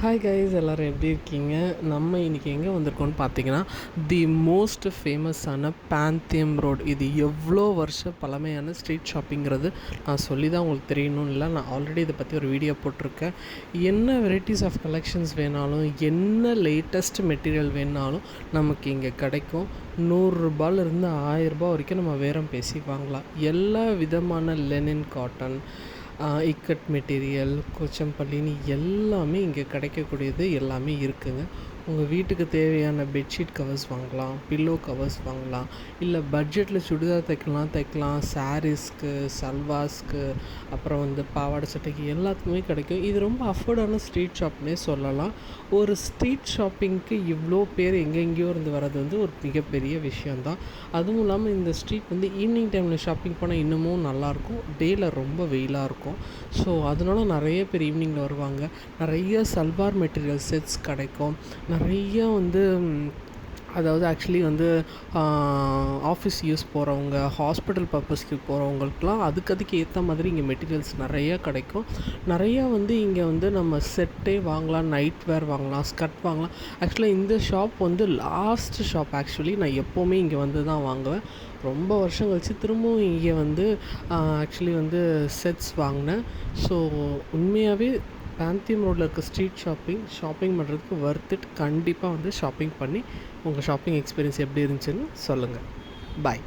Hi guys, எல்லோரும் எப்படி இருக்கீங்க? நம்ம இன்றைக்கி எங்கே வந்திருக்கோம்னு பார்த்தீங்கன்னா, தி மோஸ்ட் ஃபேமஸான பேந்தியம் ரோடு. இது எவ்வளோ வருஷ பழமையான ஸ்ட்ரீட் ஷாப்பிங்கிறது நான் சொல்லி தான் உங்களுக்கு தெரியணும்னு இல்லை. நான் ஆல்ரெடி இதை பற்றி ஒரு வீடியோ போட்டிருக்கேன். என்ன வெரைட்டிஸ் ஆஃப் கலெக்ஷன்ஸ் வேணாலும், என்ன லேட்டஸ்ட் மெட்டீரியல் வேணாலும் நமக்கு இங்கே கிடைக்கும். ₹100 ₹1000 வரைக்கும் நம்ம பேரம் பேசி வாங்கலாம். எல்லா விதமான லெனின், காட்டன், இக்கட் மெட்டீரியல், கொச்சம்பள்ளின்னு எல்லாமே இங்கே கிடைக்கக்கூடியது எல்லாமே இருக்குதுங்க. உங்கள் வீட்டுக்கு தேவையான பெட்ஷீட் கவர்ஸ் வாங்கலாம், பில்லோ கவர்ஸ் வாங்கலாம், இல்லை பட்ஜெட்டில் சுடிதார் தைக்கலாம், சாரீஸ்க்கு, சல்வாஸ்க்கு, அப்புறம் பாவாடை சட்டைக்கு எல்லாத்துக்குமே கிடைக்கும். இது ரொம்ப அஃபோர்டான ஸ்ட்ரீட் ஷாப்னே சொல்லலாம். ஒரு ஸ்ட்ரீட் ஷாப்பிங்க்கு இவ்வளோ பேர் எங்கெங்கேயோ இருந்து வர்றது ஒரு மிகப்பெரிய விஷயந்தான். அதுவும் இல்லாமல் இந்த ஸ்ட்ரீட் ஈவினிங் டைமில் ஷாப்பிங் பண்ணால் இன்னமும் நல்லாயிருக்கும். டேயில் ரொம்ப வெயிலாக இருக்கும். ஸோ அதனால நிறைய பேர் ஈவினிங்கில் வருவாங்க. நிறைய சல்வார் மெட்டீரியல் செட்ஸ் கிடைக்கும். நிறைய அதாவது ஆக்சுவலி ஆஃபீஸ் யூஸ் போகிறவங்க, ஹாஸ்பிட்டல் பர்பஸ்க்கு போகிறவங்களுக்குலாம் அதுக்கு ஏற்ற மாதிரி இங்கே மெட்டீரியல்ஸ் நிறையா கிடைக்கும். நிறையா இங்கே நம்ம செட்டே வாங்கலாம், நைட் வேர் வாங்கலாம், ஸ்கர்ட் வாங்கலாம். ஆக்சுவலாக இந்த ஷாப் லாஸ்ட் ஷாப். ஆக்சுவலி நான் எப்போவுமே இங்கே தான் வாங்குவேன். ரொம்ப வருஷம் கழிச்சு திரும்பவும் இங்கே ஆக்சுவலி செட்ஸ் வாங்கினேன். ஸோ உண்மையாகவே பேந்தியம் ரோடில் இருக்க ஸ்ட்ரீட் ஷாப்பிங் பண்ணுறதுக்கு வர்த் இட். கண்டிப்பாக ஷாப்பிங் பண்ணி உங்கள் ஷாப்பிங் எக்ஸ்பீரியன்ஸ் எப்படி இருந்துச்சுன்னு சொல்லுங்கள். பாய்.